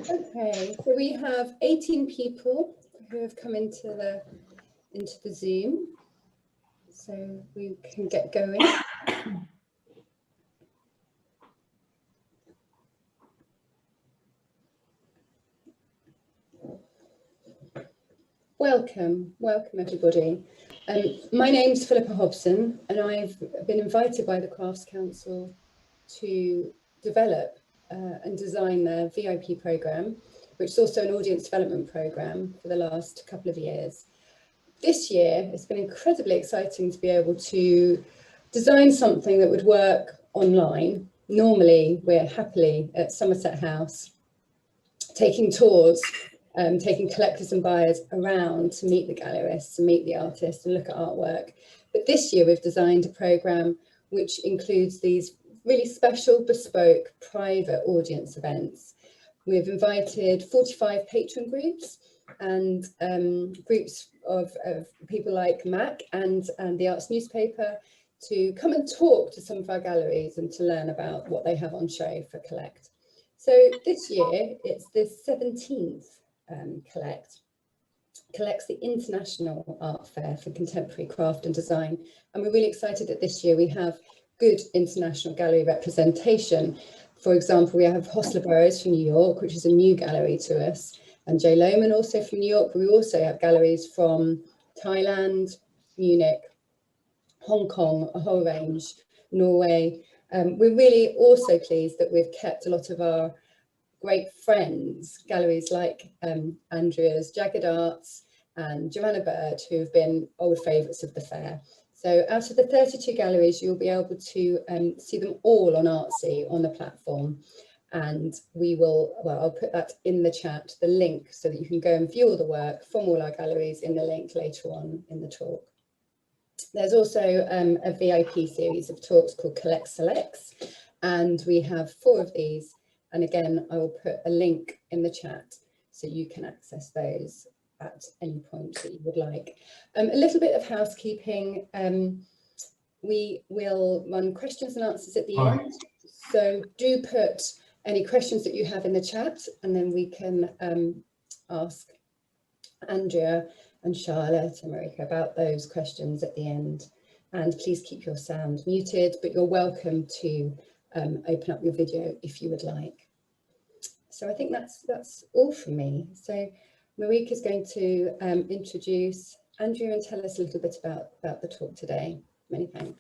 Okay, so we have 18 people who have come into the Zoom, so we can get going. Welcome everybody. My name's Philippa Hobson, and I've been invited by the Crafts Council to develop and design their VIP programme, which is also an audience development programme for the last couple of years. This year, it's been incredibly exciting to be able to design something that would work online. Normally, we're happily at Somerset House taking tours, taking collectors and buyers around to meet the gallerists, to meet the artists and look at artwork. But this year, we've designed a programme which includes these really special, bespoke, private audience events. We've invited 45 patron groups and groups of people like Maak and the Arts newspaper to come and talk to some of our galleries and to learn about what they have on show for Collect. So this year, it's the 17th Collect. Collect's the International Art Fair for Contemporary Craft and Design. And we're really excited that this year we have good international gallery representation. For example, we have Hostler Burroughs from New York, which is a new gallery to us, and Jay Lohman also from New York. But we also have galleries from Thailand, Munich, Hong Kong, a whole range, Norway. We're really also pleased that we've kept a lot of our great friends, galleries like Andrea's jaggedart and Joanna Bird, who have been old favourites of the fair. So out of the 32 galleries, you'll be able to see them all on Artsy on the platform. And we will, well, I'll put that in the chat, the link, so that you can go and view all the work from all our galleries in the link later on in the talk. There's also a VIP series of talks called Collect Selects, and we have 4 of these. And again, I will put a link in the chat so you can access those at any point that you would like. A little bit of housekeeping. We will run questions and answers at the end. So do put any questions that you have in the chat, and then we can ask Andrea and Charlotte and Marika about those questions at the end. And please keep your sound muted, but you're welcome to open up your video if you would like. So I think that's all from me. So Marika is going to introduce Andrea and tell us a little bit about the talk today. Many thanks.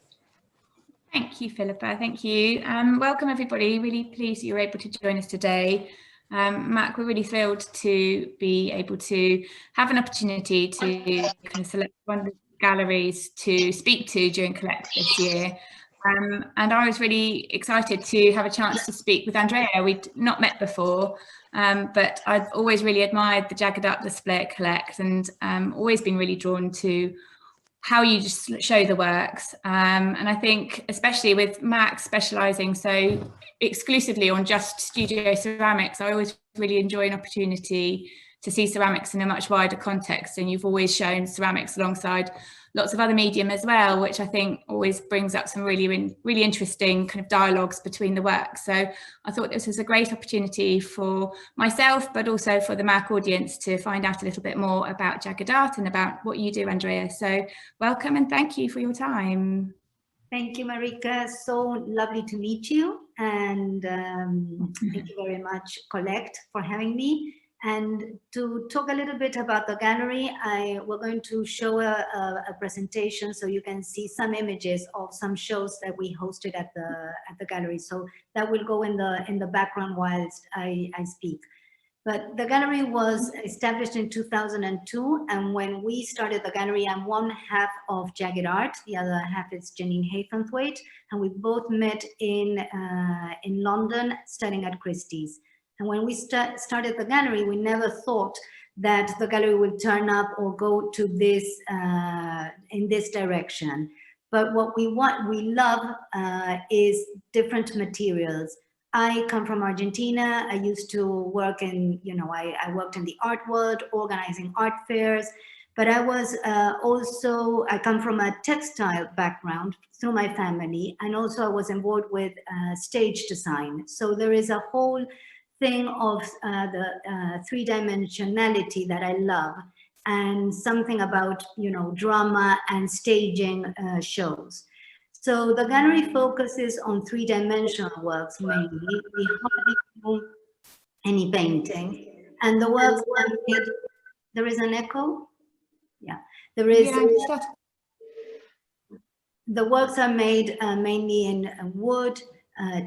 Thank you, Philippa. Thank you. Welcome, everybody. Really pleased that you're able to join us today. Mac, we're really thrilled to be able to have an opportunity to kind of select one of the galleries to speak to during Collect this year. And I was really excited to have a chance to speak with Andrea. We'd not met before, but I've always really admired the jaggedart display at Collect, and always been really drawn to how you just show the works. And I think especially with Mac specialising so exclusively on just studio ceramics, I always really enjoy an opportunity to see ceramics in a much wider context. And you've always shown ceramics alongside lots of other medium as well, which I think always brings up some really interesting kind of dialogues between the works. So I thought this was a great opportunity for myself, but also for the Mac audience to find out a little bit more about jaggedart and about what you do, Andrea. So welcome and thank you for your time. Thank you, Marika. So lovely to meet you. And thank you very much, Collect, for having me. And to talk a little bit about the gallery, we're going to show a presentation so you can see some images of some shows that we hosted at the gallery. So that will go in the background whilst I speak. But the gallery was established in 2002, and when we started the gallery, I'm one half of jaggedart, the other half is Janine Haythornthwaite, and we both met in London, studying at Christie's. And when we started the gallery, we never thought that the gallery would turn up or go to this in this direction. But what we love is different materials. I come from Argentina. I used to work in, I worked in the art world, organizing art fairs. But I was I come from a textile background through my family. And also I was involved with stage design. So there is a whole thing of the three-dimensionality that I love, and something about, you know, drama and staging shows. So the gallery focuses on three-dimensional works mainly. We hardly do any painting, and the works are made. There is an echo. Yeah, there is. Yeah, the works are made mainly in wood,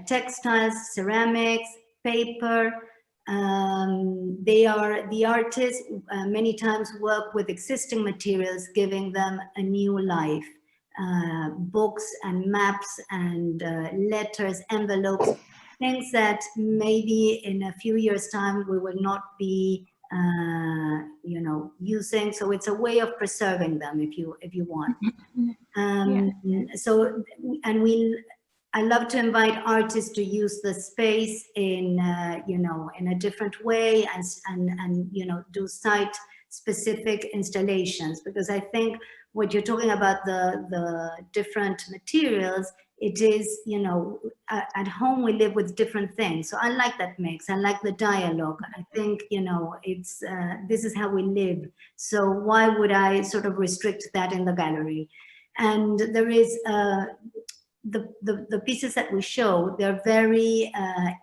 textiles, ceramics, paper. The artists many times work with existing materials, giving them a new life. Books and maps and letters, envelopes, things that maybe in a few years' time we will not be, you know, using. So it's a way of preserving them, if you want. So, and I love to invite artists to use the space in, you know, in a different way, and you know, do site-specific installations, because I think what you're talking about, the different materials, it is, you know, at home we live with different things. So I like that mix. I like the dialogue. I think, you know, it's this is how we live. So why would I sort of restrict that in the gallery? And there is the pieces that we show, they're very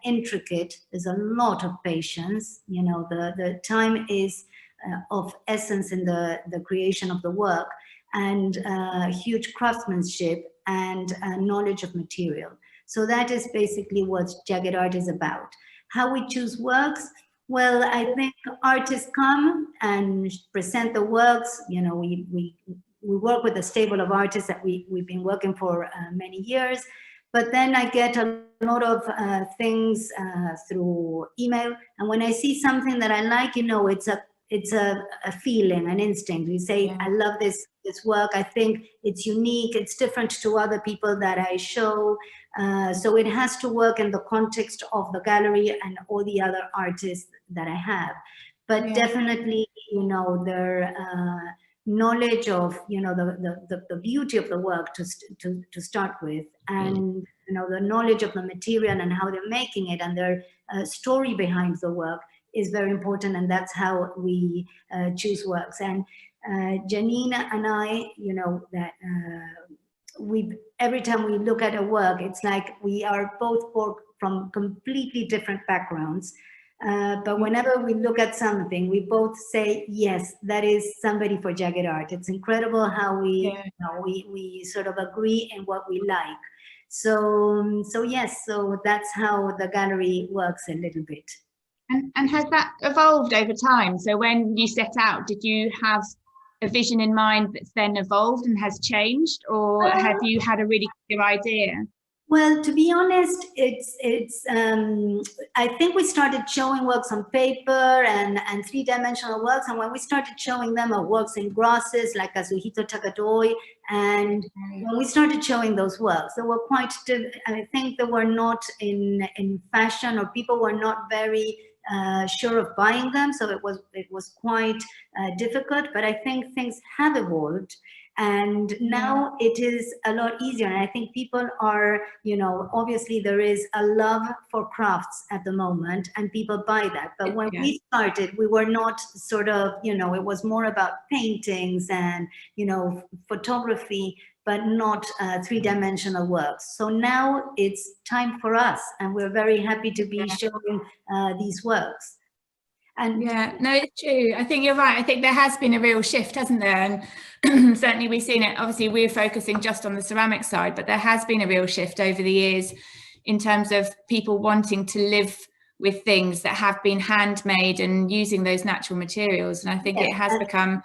intricate. There's a lot of patience. You know, the time is of essence in the creation of the work, and huge craftsmanship and knowledge of material. So that is basically what Jagged Art is about. How we choose works? Well, I think artists come and present the works. You know, we work with a stable of artists that we've been working for many years, but then I get a lot of things through email, and when I see something that I like, you know, it's a feeling, an instinct. You say, yeah, I love this work. I think it's unique. It's different to other people that I show. So it has to work in the context of the gallery and all the other artists that I have. But yeah, definitely, you know, their knowledge of, you know, the beauty of the work to start with, and you know, the knowledge of the material and how they're making it, and their story behind the work is very important, and that's how we choose works. And Janina and I, you know, that every time we look at a work, it's like we are both from completely different backgrounds. But whenever we look at something, we both say, yes, that is somebody for Jagged Art. It's incredible how we, yeah, you know, we sort of agree in what we like. So yes, so that's how the gallery works a little bit. And has that evolved over time? So when you set out, did you have a vision in mind that's then evolved and has changed, or have you had a really clear idea? Well, to be honest, I think we started showing works on paper and three-dimensional works, and when we started showing them works in grasses like Kazuhito Takadoy, and when we started showing those works, they were quite, I think they were not in fashion, or people were not very sure of buying them, so it was quite difficult. But I think things have evolved, and now it is a lot easier, and I think people are, you know, obviously there is a love for crafts at the moment, and people buy that. But when we started, we were not sort of, you know, it was more about paintings and, you know, photography, but not three-dimensional works. So now it's time for us, and we're very happy to be showing these works. And yeah, no, it's true. I think you're right. I think there has been a real shift, hasn't there? And certainly we've seen it. Obviously, we're focusing just on the ceramic side, but there has been a real shift over the years in terms of people wanting to live with things that have been handmade and using those natural materials. And I think it has become,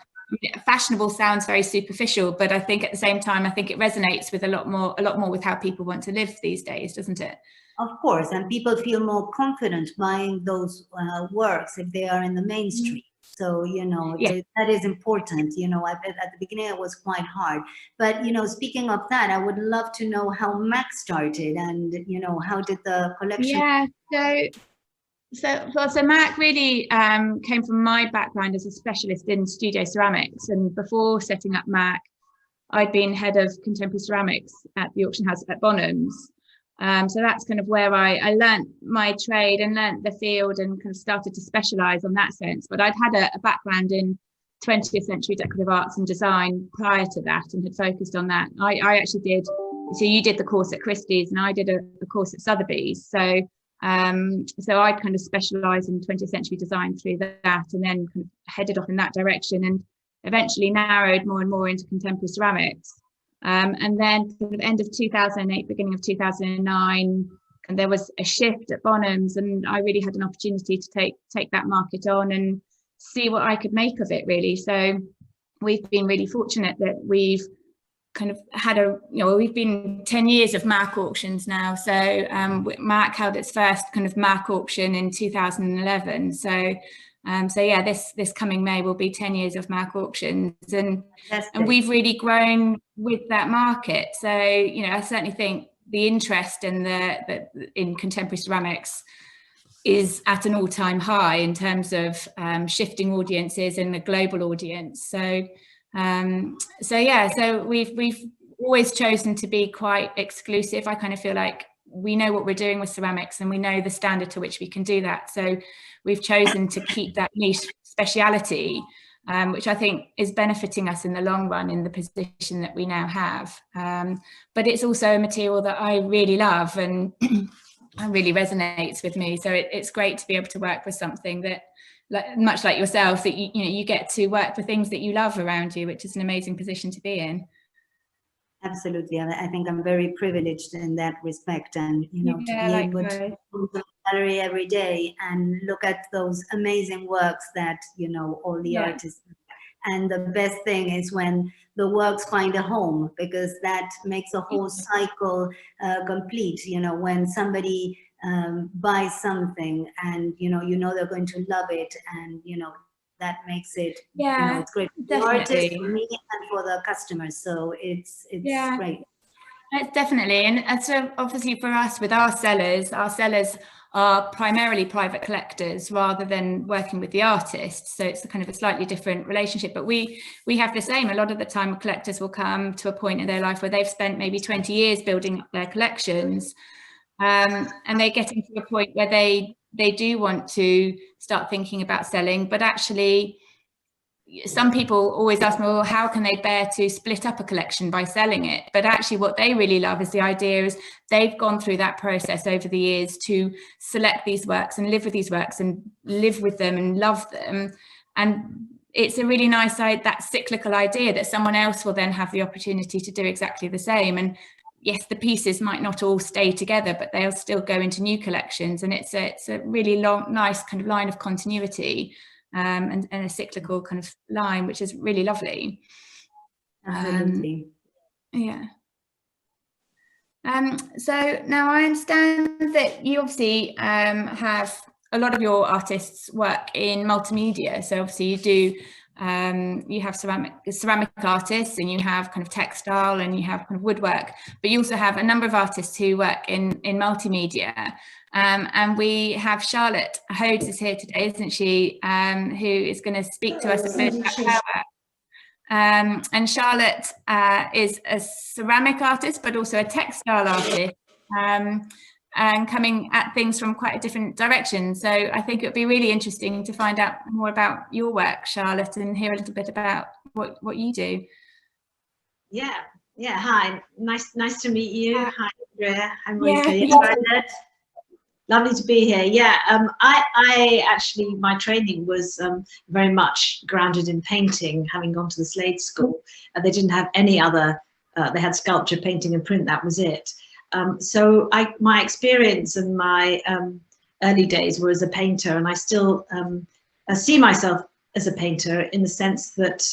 fashionable sounds very superficial, but I think at the same time, I think it resonates with a lot more with how people want to live these days, doesn't it? Of course, and people feel more confident buying those works if they are in the mainstream. So, you know, that is important. You know, at the beginning it was quite hard. But, you know, speaking of that, I would love to know how Maak started, and, you know, how did the collection... Yeah, so Maak really came from my background as a specialist in studio ceramics. And before setting up Maak, I'd been head of contemporary ceramics at the auction house at Bonhams. So that's kind of where I learnt my trade and learnt the field and kind of started to specialise on that sense. But I'd had a background in 20th century decorative arts and design prior to that, and had focused on that. I actually did, so you did the course at Christie's and I did a course at Sotheby's. So I kind of specialised in 20th century design through that, and then kind of headed off in that direction, and eventually narrowed more and more into contemporary ceramics. And then sort of end of 2008, beginning of 2009, and there was a shift at Bonhams, and I really had an opportunity to take that market on and see what I could make of it, really. So we've been really fortunate that we've kind of had we've been 10 years of Maak auctions now. So Maak held its first kind of Maak auction in 2011. So yeah, this coming May will be 10 years of Maak auctions, and we've really grown with that market. So I certainly think the interest in in contemporary ceramics is at an all-time high in terms of shifting audiences and the global audience. So we've always chosen to be quite exclusive. I kind of feel like we know what we're doing with ceramics and we know the standard to which we can do that. So we've chosen to keep that niche speciality, which I think is benefiting us in the long run in the position that we now have. But it's also a material that I really love and really resonates with me. So it's great to be able to work with something that, much like yourself, that you get to work with things that you love around you, which is an amazing position to be in. Absolutely. I think I'm very privileged in that respect, and to be able to go to the gallery every day and look at those amazing works that all the artists. And the best thing is when the works find a home, because that makes a whole cycle complete. When somebody buys something and they're going to love it, and that makes it it's great for the artist, for me, and for the customers. So it's great. It's definitely, and so obviously for us with our sellers are primarily private collectors rather than working with the artists. So it's kind of a slightly different relationship, but we have the same. A lot of the time collectors will come to a point in their life where they've spent maybe 20 years building up their collections, and they're getting to a point where they do want to start thinking about selling, but actually some people always ask me, well, how can they bear to split up a collection by selling it? But actually what they really love is the idea is they've gone through that process over the years to select these works and live with these works and live with them and love them. And it's a really nice, that cyclical idea that someone else will then have the opportunity to do exactly the same. And yes, the pieces might not all stay together, but they'll still go into new collections. And it's a really nice kind of line of continuity. And a cyclical kind of line, which is really lovely. Absolutely. So now I understand that you obviously have a lot of your artists work in multimedia. So obviously you do, you have ceramic artists, and you have kind of textile, and you have kind of woodwork, but you also have a number of artists who work in multimedia. And we have Charlotte Hodes is here today, isn't she? Who is going to speak to us a bit about her work. And Charlotte is a ceramic artist, but also a textile artist, and coming at things from quite a different direction. So I think it would be really interesting to find out more about your work, Charlotte, and hear a little bit about what you do. Yeah. Hi. Nice to meet you. Hi, Andrea. I'm Marika. Lovely to be here. I actually, my training was very much grounded in painting, having gone to the Slade School. They didn't have any other, they had sculpture, painting and print, that was it. So my experience and my early days were as a painter, and I still see myself as a painter in the sense that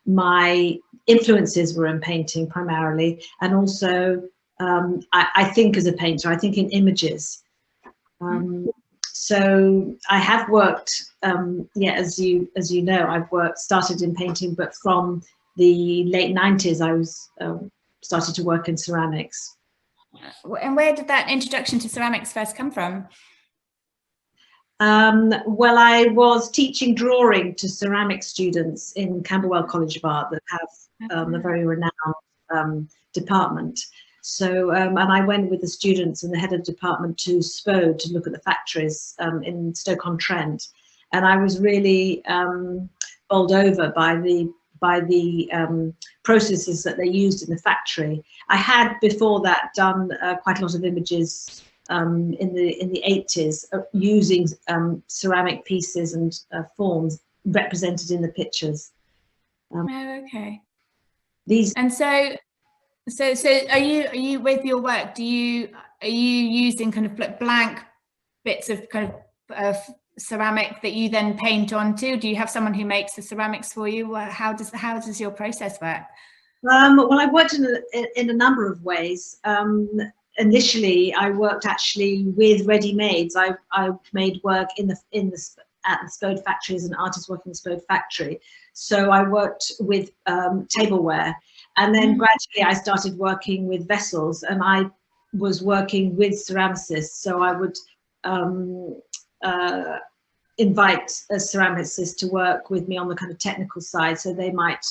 my influences were in painting primarily, and also I think as a painter, I think in images. So I have worked, as you know, I've started in painting, but from the late 90s, I was started to work in ceramics. And where did that introduction to ceramics first come from? Well, I was teaching drawing to ceramic students in Camberwell College of Art that have a very renowned department. So, and I went with the students and the head of department to Spode to look at the factories in Stoke-on-Trent, and I was really bowled over by the processes that they used in the factory. I had before that done quite a lot of images in the 80s using ceramic pieces and forms represented in the pictures. Oh, okay. These and so are you with your work, are you using kind of blank bits of kind of ceramic that you then paint onto? Do you have someone who makes the ceramics for you? How does your process work? Well, I worked in a number of ways. Initially, I worked actually with ready-mades. I made work at the Spode factory as an artist working in the Spode factory. So I worked with tableware, and then gradually I started working with vessels, and I was working with ceramicists. So I would invite a ceramicist to work with me on the kind of technical side. So they might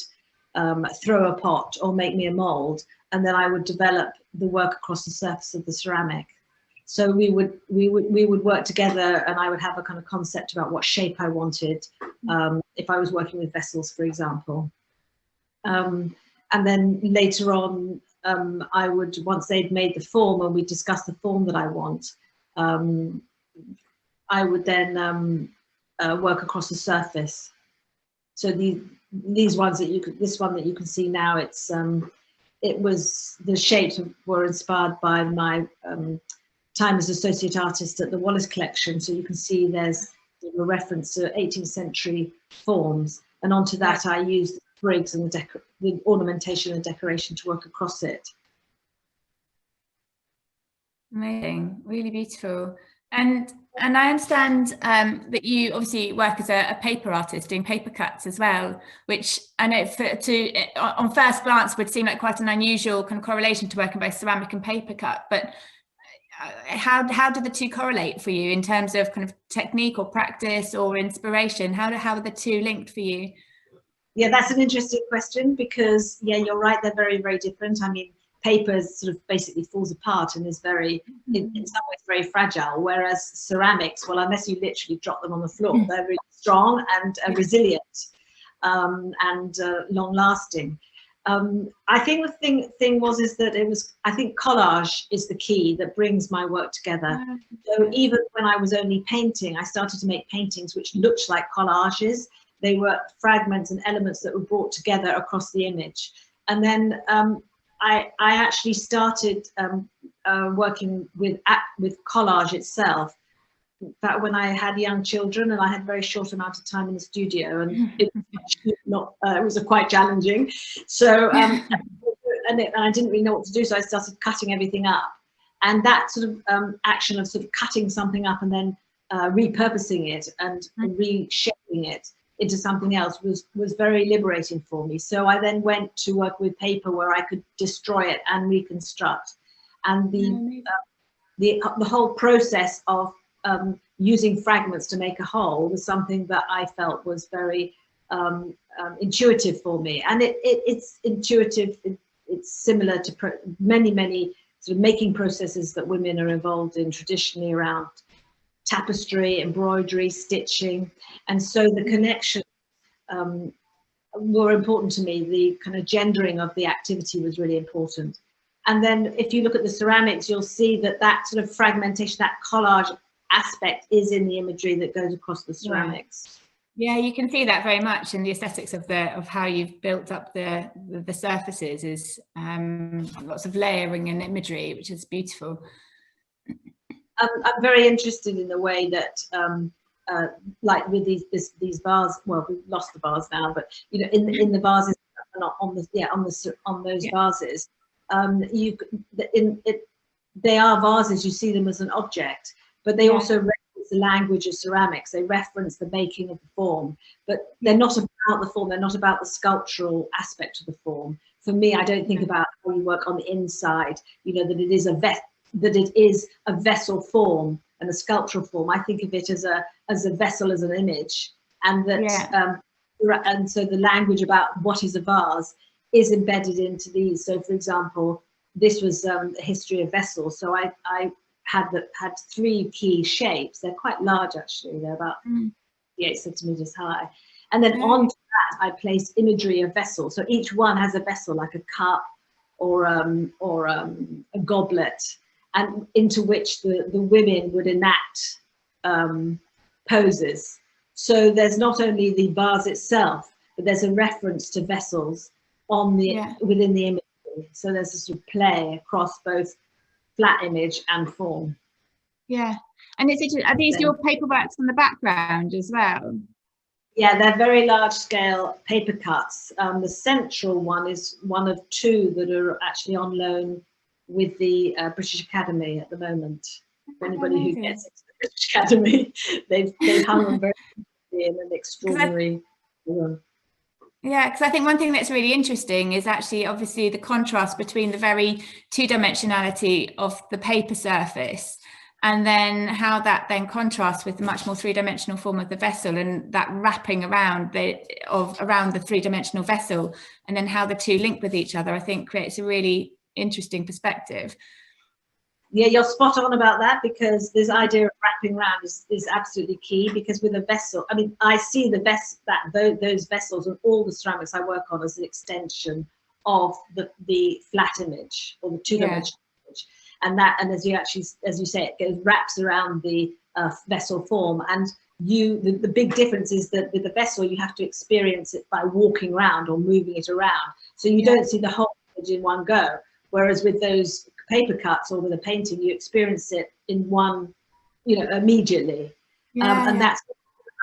throw a pot or make me a mold, and then I would develop the work across the surface of the ceramic. So we would work together, and I would have a kind of concept about what shape I wanted if I was working with vessels, for example. And then later on, I would, once they'd made the form and we discussed the form that I want, I would then work across the surface. So these ones that this one that you can see now, the shapes were inspired by my time as associate artist at the Wallace collection. So you can see there's a reference to 18th century forms, and onto that I used the sprigs and the ornamentation and decoration to work across it. Amazing, really beautiful. And I understand that you obviously work as a paper artist, doing paper cuts as well, which I know on first glance would seem like quite an unusual kind of correlation to working both ceramic and paper cut. But how do the two correlate for you in terms of kind of technique or practice or inspiration? How are the two linked for you? Yeah, that's an interesting question, because yeah, you're right, they're very, very different. I mean, paper sort of basically falls apart and is very, in some ways, very fragile, whereas ceramics, well, unless you literally drop them on the floor, they're really strong and resilient and long-lasting. I think the thing is that I think collage is the key that brings my work together. So even when I was only painting, I started to make paintings which looked like collages. They were fragments and elements that were brought together across the image. And then I actually started working with collage itself. In fact, when I had young children and I had a very short amount of time in the studio, and it was quite challenging. So and I didn't really know what to do, so I started cutting everything up. And that sort of action of sort of cutting something up and then repurposing it and reshaping it into something else was very liberating for me. So I then went to work with paper where I could destroy it and reconstruct. And the whole process of using fragments to make a whole was something that I felt was very intuitive for me. And it's intuitive. It's similar to many sort of making processes that women are involved in traditionally around tapestry, embroidery, stitching. And so the connection were important to me. The kind of gendering of the activity was really important. And then if you look at the ceramics, you'll see that sort of fragmentation, that collage aspect is in the imagery that goes across the ceramics. Yeah, you can see that very much in the aesthetics of how you've built up the surfaces. Is lots of layering and imagery, which is beautiful. I'm very interested in the way that, like with these vase. Well, we've lost the vase now, but you know, in the vases, not on those vases. They are vases. You see them as an object, but they also reference the language of ceramics. They reference the making of the form, but they're not about the form. They're not about the sculptural aspect of the form. For me, I don't think about how you work on the inside. You know, that it is a vessel form and a sculptural form. I think of it as a vessel, as an image, and that and so the language about what is a vase is embedded into these. So, for example, this was a history of vessels. So I had 3 key shapes. They're quite large, actually. They're about 8 centimeters high. And then onto that, I placed imagery of vessels. So each one has a vessel, like a cup or a goblet, and into which the women would enact poses. So there's not only the vase itself, but there's a reference to vessels on the within the image. So there's a sort of play across both flat image and form. Yeah, and are these your paperbacks on the background as well? Yeah, they're very large scale paper cuts. The central one is one of 2 that are actually on loan with the British Academy at the moment. For anybody who gets into the British Academy, they've hung them very in an extraordinary way. Yeah, because I think one thing that's really interesting is actually obviously the contrast between the very 2-dimensionality of the paper surface, and then how that then contrasts with the much more 3-dimensional form of the vessel, and that wrapping around the 3-dimensional vessel, and then how the 2 link with each other, I think creates a really interesting perspective. Yeah, you're spot on about that, because this idea of wrapping around is absolutely key, because with a vessel, I mean, I see those vessels and all the ceramics I work on as an extension of the flat image or the 2-dimensional image. And as you say, it wraps around the vessel form. And the big difference is that with the vessel, you have to experience it by walking around or moving it around. So you don't see the whole image in one go. Whereas with those paper cuts or with a painting, you experience it in one, immediately. And that's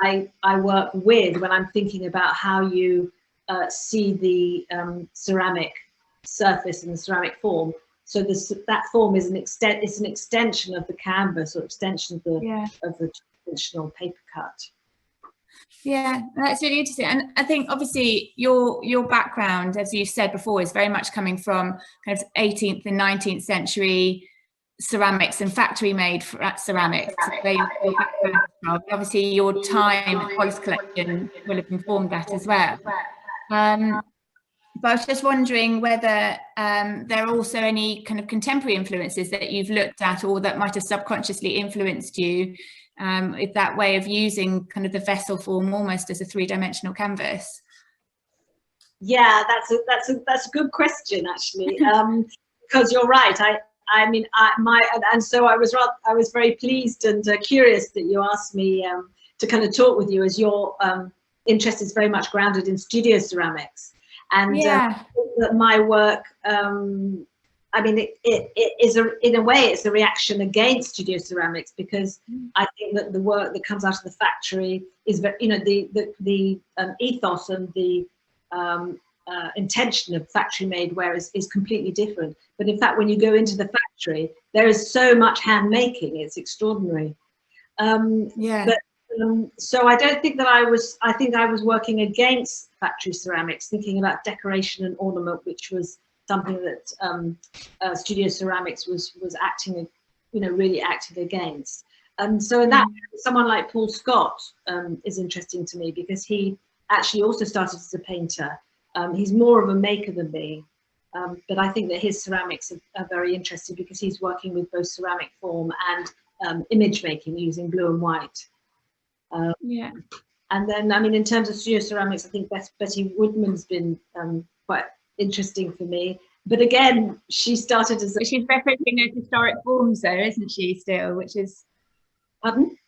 what I work with when I'm thinking about how you see the ceramic surface and the ceramic form. So that form is it's an extension of the canvas, or extension of the traditional paper cut. Yeah, that's really interesting. And I think obviously your background, as you said before, is very much coming from kind of 18th and 19th century ceramics and factory made ceramics. Obviously your time at Hollis Collection will have informed that as well. But I was just wondering whether there are also any kind of contemporary influences that you've looked at, or that might have subconsciously influenced you, with that way of using kind of the vessel form almost as a 3-dimensional canvas. Yeah, that's a good question, actually, because you're right. So I was very pleased and curious that you asked me to kind of talk with you, as your interest is very much grounded in studio ceramics. And that my work, it is in a way it's a reaction against studio ceramics, because I think that the work that comes out of the factory is, the ethos and the intention of factory made wear is completely different. But in fact, when you go into the factory, there is so much hand making; it's extraordinary. So I don't think that I think I was working against factory ceramics, thinking about decoration and ornament, which was something that studio ceramics was acting, really acting against. So in that, someone like Paul Scott is interesting to me, because he actually also started as a painter. He's more of a maker than me, but I think that his ceramics are very interesting, because he's working with both ceramic form and image making using blue and white. And then, in terms of studio ceramics, I think Betty Woodman's been quite interesting for me. But again, she started as she's referencing those historic forms, though, isn't she? Still, which is. Pardon?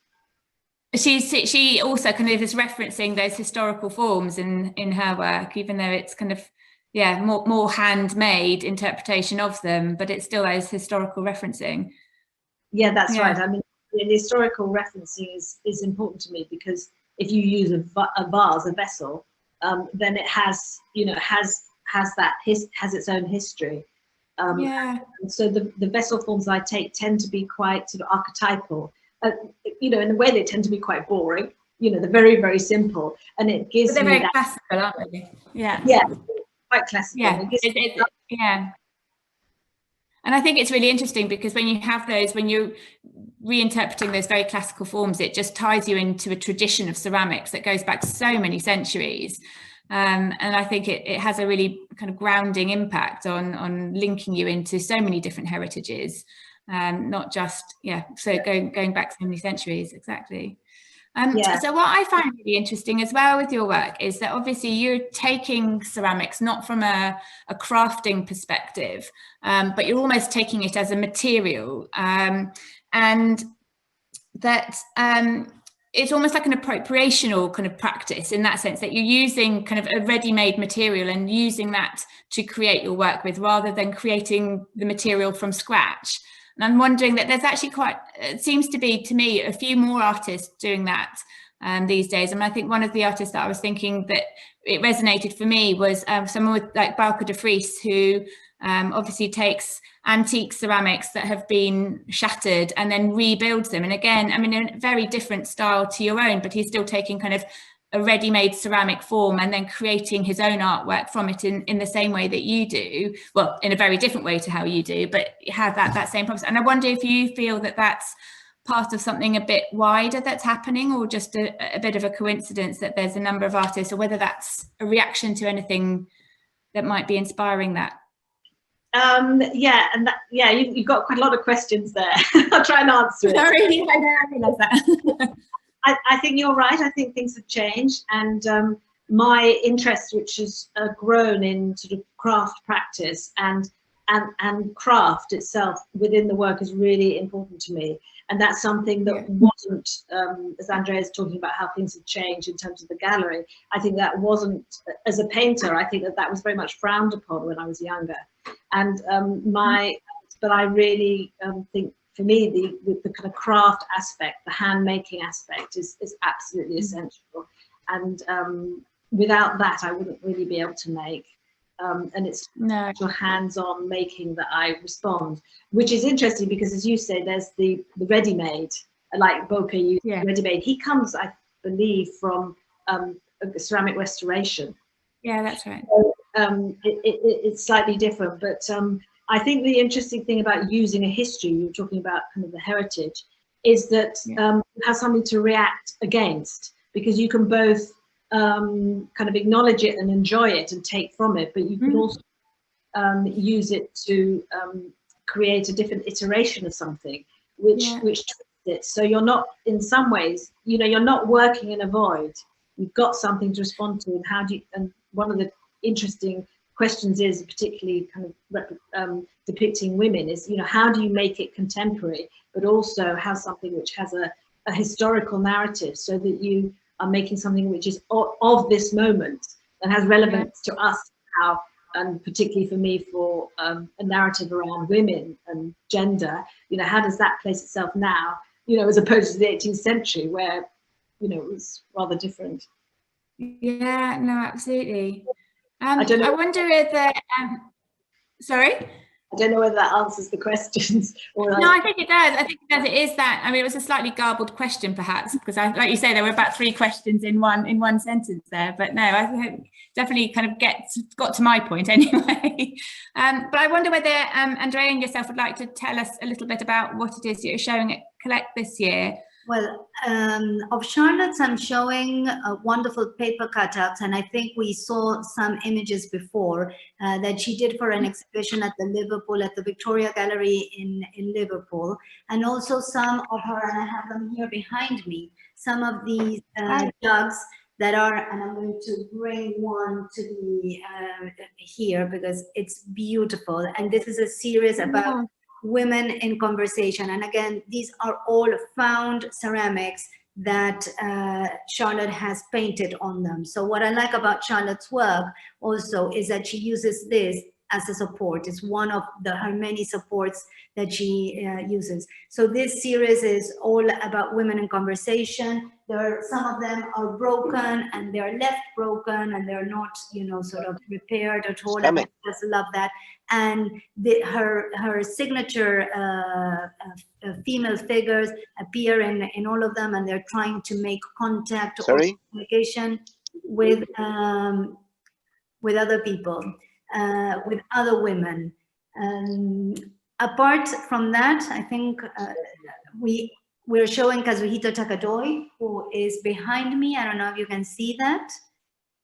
She also kind of is referencing those historical forms in her work, even though it's kind of more handmade interpretation of them, but it's still those historical referencing. Yeah, that's right. The historical referencing is important to me, because if you use a vase, a vessel, then it has its own history. And so the vessel forms I take tend to be quite sort of archetypal. In a way they tend to be quite boring. They're very, very simple, and it gives. But they're very classical, aren't they? Yeah. Yeah, quite classical. Yeah. And I think it's really interesting, because when you have those, when you're reinterpreting those very classical forms, it just ties you into a tradition of ceramics that goes back so many centuries. And I think it has a really kind of grounding impact on linking you into so many different heritages, not just, so going back so many centuries, exactly. So what I find really interesting as well with your work is that obviously you're taking ceramics not from a crafting perspective, but you're almost taking it as a material, and that it's almost like an appropriational kind of practice, in that sense that you're using kind of a ready-made material and using that to create your work with, rather than creating the material from scratch. And I'm wondering that there's actually it seems to be, to me, a few more artists doing that these days. And I think one of the artists that I was thinking that it resonated for me was someone with like Bauke de Vries, who obviously takes antique ceramics that have been shattered and then rebuilds them. And again, I mean, a very different style to your own, but he's still taking kind of a ready-made ceramic form and then creating his own artwork from it in the same way that you do. Well, in a very different way to how you do, but have that same process. And I wonder if you feel that that's part of something a bit wider that's happening, or just a bit of a coincidence that there's a number of artists, or whether that's a reaction to anything that might be inspiring that. You've got quite a lot of questions there. I'll try and answer it. Sorry, I realise that. I think you're right. I think things have changed, and my interest, which has grown in sort of craft practice and craft itself within the work, is really important to me. And that's something that wasn't, as Andrea is talking about how things have changed in terms of the gallery. I think that wasn't, as a painter, I think that was very much frowned upon when I was younger. And but I really think, for me, the kind of craft aspect, the hand making aspect is absolutely essential. And without that, I wouldn't really be able to make. And it's actual hands-on making that I respond, which is interesting because, as you say, there's the ready-made, like Bauke used ready-made. He comes, I believe, from ceramic restoration. Yeah, that's right. So, it's slightly different, but I think the interesting thing about using a history, you're talking about kind of the heritage, is that you have something to react against, because you can both kind of acknowledge it and enjoy it and take from it, but you can also use it to create a different iteration of something, which twists it. So you're not, in some ways, you're not working in a void. You've got something to respond to, and how do you? And one of the interesting questions is, particularly kind of depicting women, is how do you make it contemporary, but also have something which has a historical narrative, so that you are making something which is of this moment and has relevance to us now, and particularly for me, for a narrative around women and gender. How does that place itself now, as opposed to the 18th century, where it was rather different. Yeah, no, absolutely. I wonder whether sorry, I don't know whether that answers the questions. Or no, I think it does. I think it is that. I mean, it was a slightly garbled question, perhaps, because like you say, there were about 3 questions in one sentence there. But no, I think definitely kind of got to my point anyway. But I wonder whether Andrea and yourself would like to tell us a little bit about what it is that you're showing at Collect this year. Well, of Charlotte's, I'm showing wonderful paper cutouts, and I think we saw some images before that she did for an exhibition at the Victoria Gallery in Liverpool, and also some of her, and I have them here behind me, some of these jugs that are, and I'm going to bring one to the here because it's beautiful, and this is a series about women in conversation. And again, these are all found ceramics that Charlotte has painted on them. So what I like about Charlotte's work also is that she uses this as a support. It's one of her many supports that she uses. So this series is all about women in conversation. Some of them are broken, and they're left broken, and they're not, sort of repaired at all. And I just love that. And her signature female figures appear in all of them, and they're trying to make contact or communication with other people, with other women. Apart from that, I think we're showing Kazuhito Takadoy, who is behind me. I don't know if you can see that.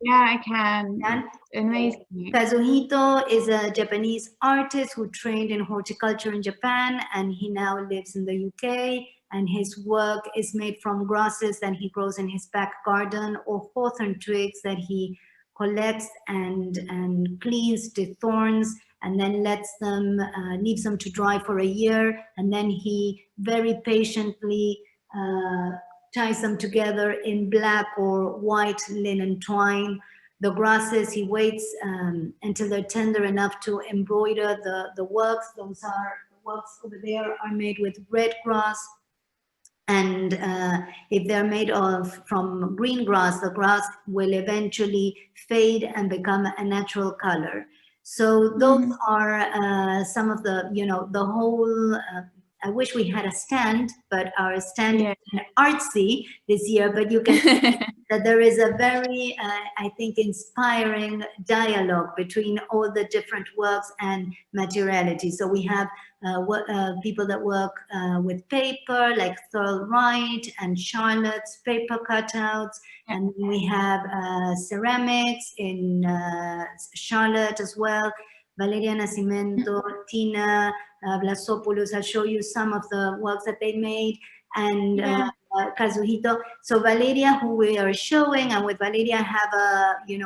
Yeah, I can. Can? Amazing. Kazuhito is a Japanese artist who trained in horticulture in Japan, and he now lives in the UK. And his work is made from grasses that he grows in his back garden, or hawthorn twigs that he collects and cleans the thorns, and then leaves them to dry for a year, and then he very patiently ties them together in black or white linen twine. The grasses, he waits until they're tender enough to embroider the works. The works over there are made with red grass. And if they're made from green grass, the grass will eventually fade and become a natural color. So those are some of the, the whole, I wish we had a stand, but our stand is artsy this year, but you can see that there is a very, I think, inspiring dialogue between all the different works and materiality. So we have people that work with paper, like Thurl Wright and Charlotte's paper cutouts. And we have ceramics in Charlotte as well. Valeria Nascimento, Tina Vlasopoulos. I'll show you some of the works that they made. And Kazuhito. So Valeria, who we are showing, and with Valeria have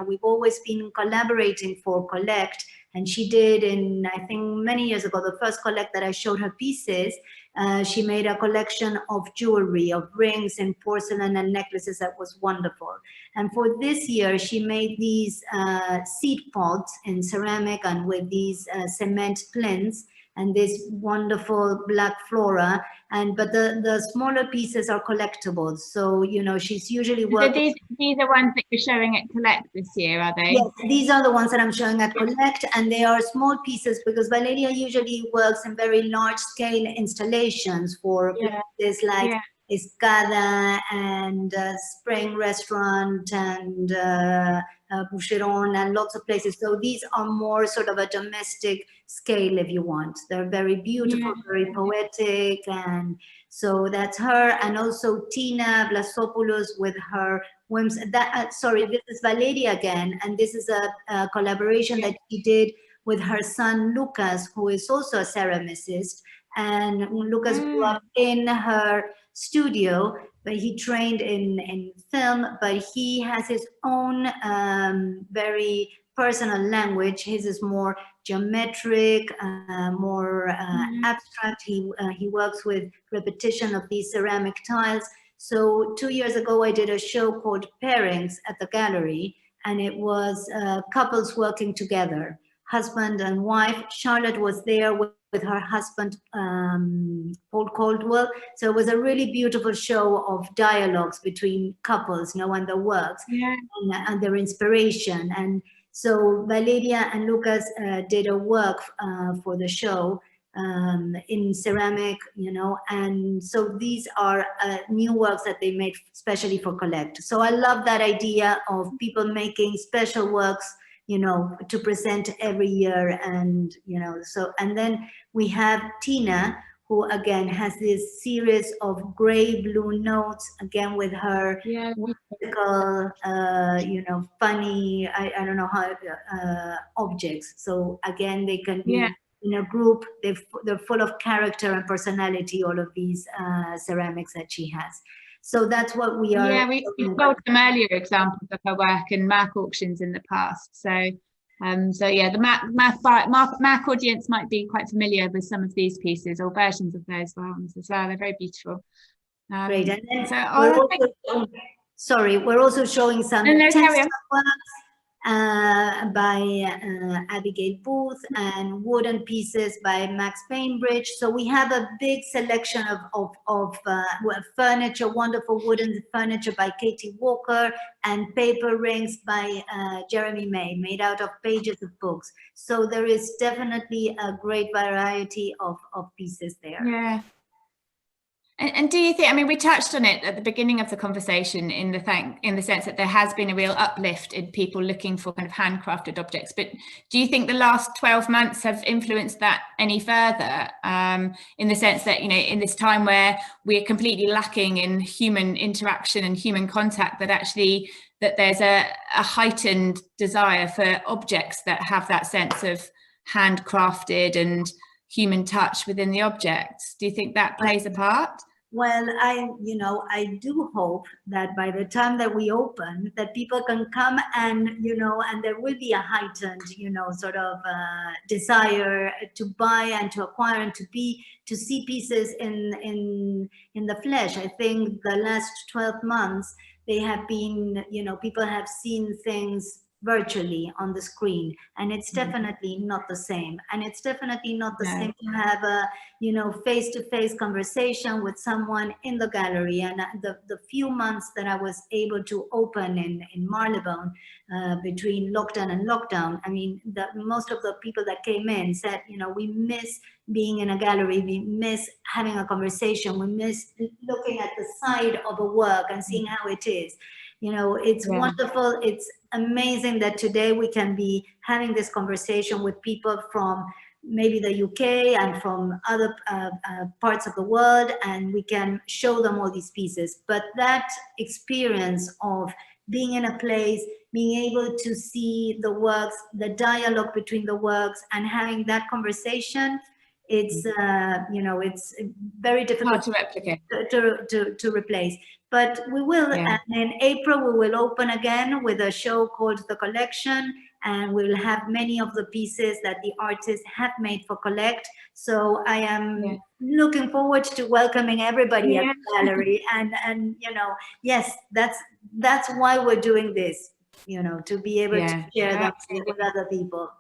we've always been collaborating for Collect. And she did I think many years ago, the first Collect that I showed her pieces, she made a collection of jewelry, of rings and porcelain and necklaces that was wonderful. And for this year, she made these seed pods in ceramic and with these cement plinths and this wonderful black flora. But the smaller pieces are collectibles. So, she's usually working. So these are ones that you're showing at Collect this year, are they? Yes, these are the ones that I'm showing at Collect, and they are small pieces because Valeria usually works in very large scale installations for places like Escada and Spring Restaurant and Boucheron and lots of places. So these are more sort of a domestic scale, if you want. They're very beautiful, very poetic, and so that's her. And also Tina Vlasopoulos with her whims. Sorry, this is Valeria again, and this is a collaboration that she did with her son Lucas, who is also a ceramicist. And Lucas grew up in her studio, but he trained in film, but he has his own very personal language. His is more geometric, more abstract. He works with repetition of these ceramic tiles. So 2 years ago, I did a show called Pairings at the gallery, and it was couples working together, husband and wife. Charlotte was there with her husband, Paul Caldwell. So it was a really beautiful show of dialogues between couples, and their works and their inspiration. And so Valeria and Lucas did a work for the show in ceramic, and so these are new works that they made especially for Collect. So I love that idea of people making special works, to present every year. And, and then we have Tina, who again has this series of gray blue notes, again with her whimsical, funny, I don't know how, objects. So again, they can be in a group, they're full of character and personality, all of these ceramics that she has. So that's what we are. Yeah, we told some earlier examples of her work in Maak auctions in the past. So the Maak audience might be quite familiar with some of these pieces or versions of those ones as well. They're very beautiful. Great. And then we're also showing some textile works by Abigail Booth and wooden pieces by Max Bainbridge. So we have a big selection of furniture, wonderful wooden furniture by Katie Walker, and paper rings by Jeremy May, made out of pages of books. So there is definitely a great variety of pieces there. Yeah. And do you think, I mean, we touched on it at the beginning of the conversation in the sense that there has been a real uplift in people looking for kind of handcrafted objects, but do you think the last 12 months have influenced that any further, in the sense that, you know, in this time where we're completely lacking in human interaction and human contact, that actually that there's a heightened desire for objects that have that sense of handcrafted and human touch within the objects? Do you think that plays a part? Well, I do hope that by the time that we open, that people can come and, and there will be a heightened, sort of desire to buy and to acquire and to see pieces in the flesh. I think the last 12 months, they have been, people have seen things virtually on the screen, and it's definitely not the same. And it's definitely not the same to have a face-to-face conversation with someone in the gallery. And the few months that I was able to open in Marylebone, between lockdown and lockdown, I mean, most of the people that came in said, we miss being in a gallery, we miss having a conversation, we miss looking at the side of a work and seeing how it is. It's wonderful. It's amazing that today we can be having this conversation with people from maybe the UK and from other parts of the world, and we can show them all these pieces. But that experience of being in a place, being able to see the works, the dialogue between the works, and having that conversation, it's it's very difficult hard to replicate, to replace. But we will, and in April we will open again with a show called The Collection, and we'll have many of the pieces that the artists have made for Collect. So I am looking forward to welcoming everybody at the gallery, and yes, that's why we're doing this, to be able to share that with other people.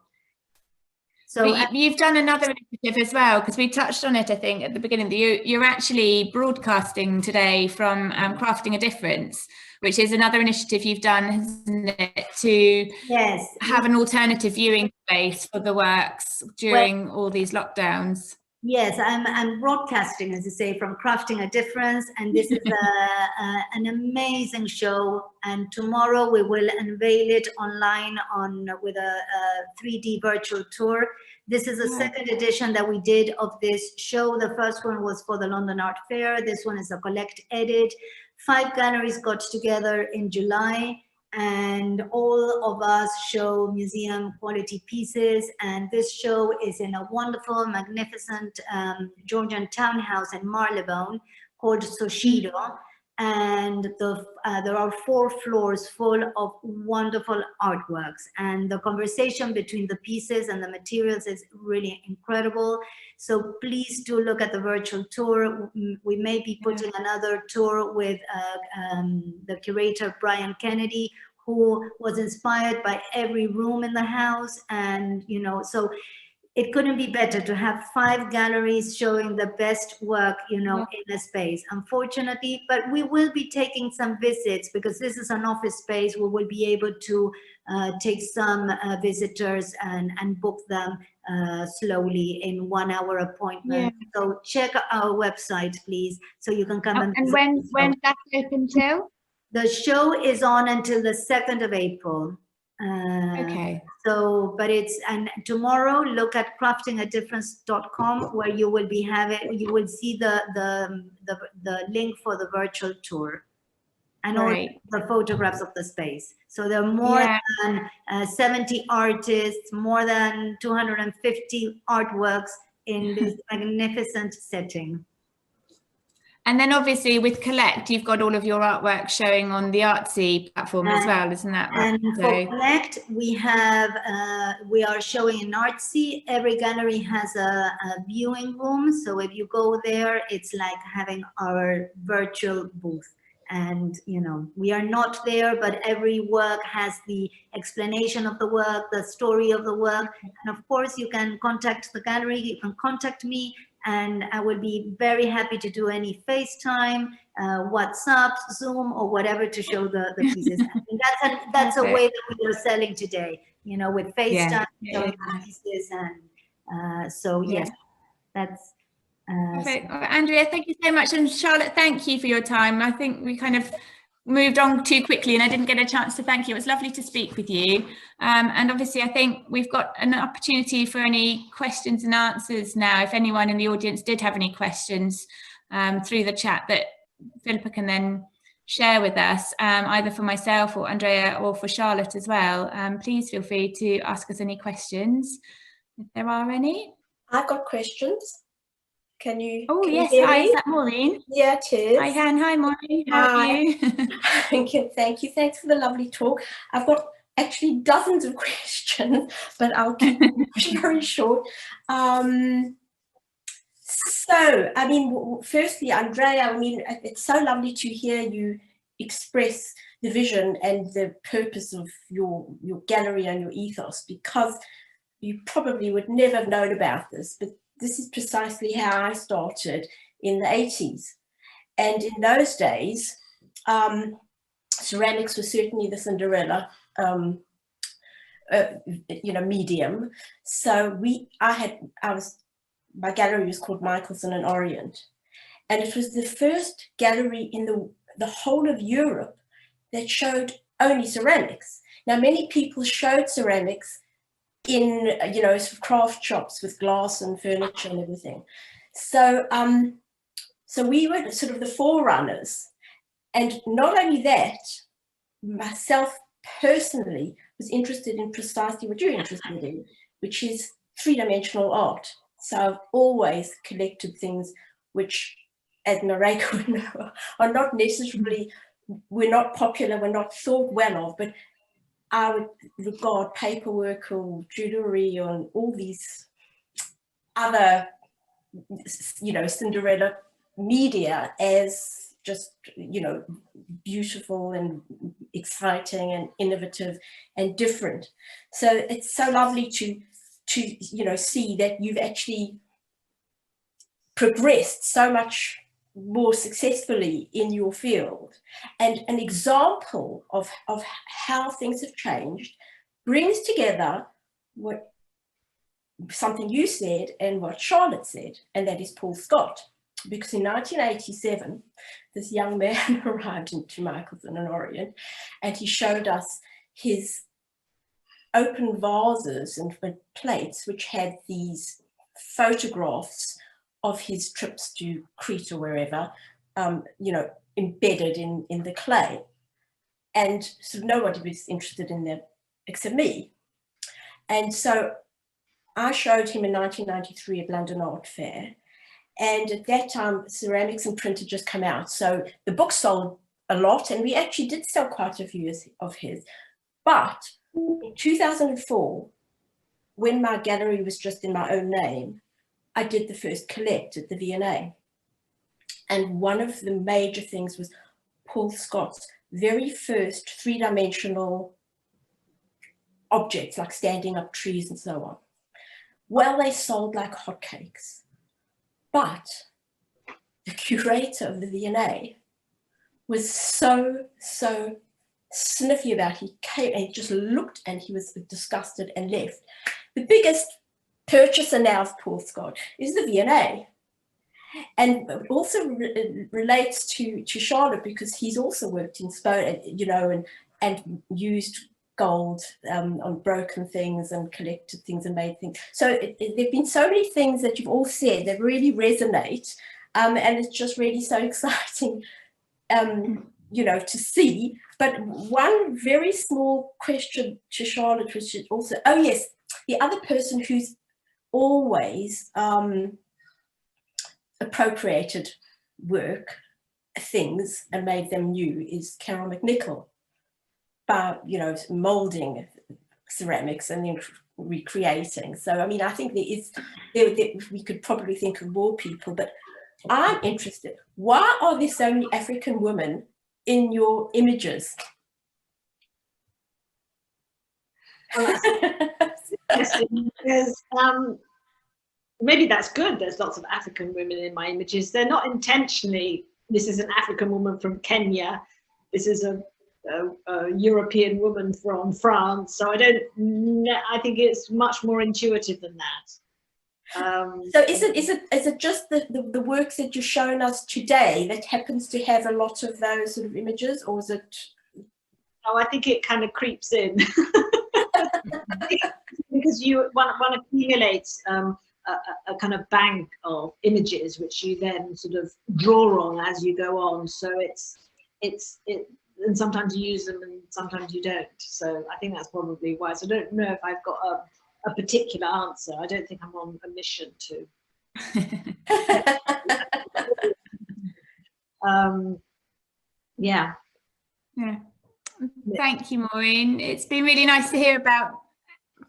So you've done another initiative as well, because we touched on it, I think, at the beginning. You're actually broadcasting today from Crafting a Difference, which is another initiative you've done, isn't it, to have an alternative viewing space for the works during all these lockdowns. Yes, I'm broadcasting, as you say, from Crafting a Difference, and this is an amazing show. And tomorrow we will unveil it online with a 3D virtual tour. This is the second edition that we did of this show. The first one was for the London Art Fair. This one is a Collect edit. 5 galleries got together in July, and all of us show museum quality pieces. And this show is in a wonderful, magnificent Georgian townhouse in Marylebone called Soshido. And there are 4 floors full of wonderful artworks. And the conversation between the pieces and the materials is really incredible. So please do look at the virtual tour. We may be putting another tour with the curator, Brian Kennedy, who was inspired by every room in the house. And, so it couldn't be better to have 5 galleries showing the best work, in a space. Unfortunately, but we will be taking some visits, because this is an office space. We will be able to take some visitors and book them slowly in 1-hour appointment. So check our website, please, so you can come and visit. When's that open till? The show is on until the 2nd of April. So, but and tomorrow, look at craftingadifference.com, where you will see the link for the virtual tour and all the photographs of the space. So there are more than 70 artists, more than 250 artworks in this magnificent setting. And then obviously with Collect, you've got all of your artwork showing on the Artsy platform as well, isn't that right? And for Collect, we are showing in Artsy. Every gallery has a viewing room. So if you go there, it's like having our virtual booth. And, we are not there, but every work has the explanation of the work, the story of the work. And of course, you can contact the gallery, you can contact me, and I will be very happy to do any FaceTime, WhatsApp, Zoom, or whatever to show the pieces. I think that's a way that we are selling today, with FaceTime, showing the pieces. And so, yes, that's Perfect. Andrea, thank you so much. And Charlotte, thank you for your time. I think we kind of moved on too quickly and I didn't get a chance to thank you. It was lovely to speak with you. And obviously, I think we've got an opportunity for any questions and answers now. If anyone in the audience did have any questions through the chat that Philippa can then share with us, either for myself or Andrea or for Charlotte as well, please feel free to ask us any questions if there are any. I've got questions. Can you? Oh, can yes. You hear Hi, me? is that Maureen? Yeah, it is. I can. Hi, Maureen. How are you? Thank you. Thank you. Thanks for the lovely talk. I've got actually dozens of questions, but I'll keep it very short. So, I mean, firstly, Andrea, I mean, it's so lovely to hear you express the vision and the purpose of your gallery and your ethos, because you probably would never have known about this, but this is precisely how I started in the 80s. And in those days, ceramics was certainly the Cinderella, medium. So my gallery was called Michelson and Orient. And it was the first gallery in the whole of Europe that showed only ceramics. Now, many people showed ceramics in, sort of craft shops with glass and furniture and everything. So, so we were sort of the forerunners. And not only that, myself personally was interested in precisely what you're interested in, which is three-dimensional art. So I've always collected things which, as Mareka would know, are not necessarily, we're not popular, we're not thought well of, but I would regard paperwork or jewelry or all these other, Cinderella media as just, beautiful and exciting and innovative and different. So it's so lovely to see that you've actually progressed so much more successfully in your field. And an example of how things have changed brings together something you said and what Charlotte said, and that is Paul Scott. Because in 1987, this young man arrived into Michelson and Orient, and he showed us his open vases and plates which had these photographs of his trips to Crete or wherever, embedded in the clay. And so nobody was interested in them except me. And so I showed him in 1993 at London Art Fair. And at that time, ceramics and print had just come out. So the book sold a lot, and we actually did sell quite a few of his. But in 2004, when my gallery was just in my own name, I did the first collect at the V&A. And one of the major things was Paul Scott's very first three-dimensional objects, like standing up trees and so on. Well, they sold like hotcakes. But the curator of the V&A was so sniffy about it. He came and he just looked and he was disgusted and left. The biggest purchaser now of Paul Scott is the V&A. And it also relates to Charlotte, because he's also worked in and used gold on broken things and collected things and made things. So there've been so many things that you've all said that really resonate, and it's just really so exciting, to see. But one very small question to Charlotte, which is also, oh yes, the other person who's always appropriated things and made them new is Carol McNichol. Molding ceramics and then recreating. So, I mean, I think we could probably think of more people, but I'm interested. Why are there so many African women in your images? Because maybe that's good. There's lots of African women in my images. They're not intentionally, this is an African woman from Kenya. This is a European woman from France. So I think it's much more intuitive than that. So is it just the works that you're showing us today that happens to have a lot of those sort of images, or is it? Oh, I think it kind of creeps in because one accumulates a kind of bank of images which you then sort of draw on as you go on. So and sometimes you use them and sometimes you don't. So I think that's probably why. So I don't know if I've got a particular answer. I don't think I'm on a mission to. Yeah. Thank you, Maureen. It's been really nice to hear about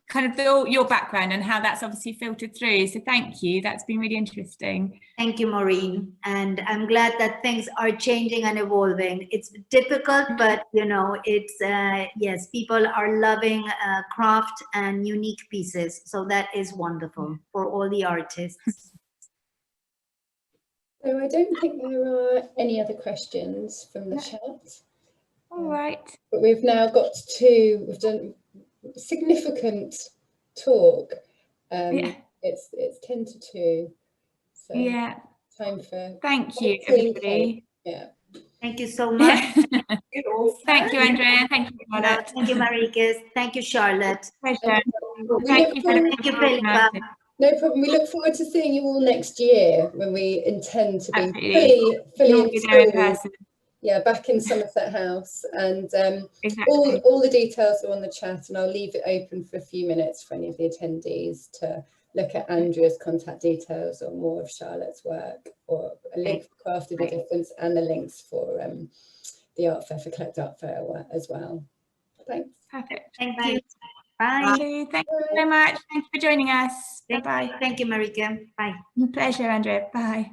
kind of your background and how that's obviously filtered through. So thank you. That's been really interesting. Thank you, Maureen. And I'm glad that things are changing and evolving. It's difficult, but you know, it's yes, people are loving craft and unique pieces. So that is wonderful for all the artists. So I don't think there are any other questions from the chat. All right. But we've now got we've done significant talk. It's 10 to 2. So yeah. Time for. Thank you, everybody. Yeah. Thank you so much. Thank you, Andrea. Thank you, Charlotte. Thank you, Marikis. Thank you, Charlotte. Pleasure. Thank you, Philippa. No problem. We look forward to seeing you all next year when we intend to be fully installed. Yeah, back in Somerset House, and all the details are on the chat, and I'll leave it open for a few minutes for any of the attendees to look at Andrea's contact details or more of Charlotte's work, or a link for Craft of the Difference and the links for the art fair, for Collect Art Fair as well. Thanks. Perfect. Thank you. Bye. Thank you so much. Thank you for joining us. Bye-bye. Thank you, Marika. Bye. Pleasure, Andrea. Bye.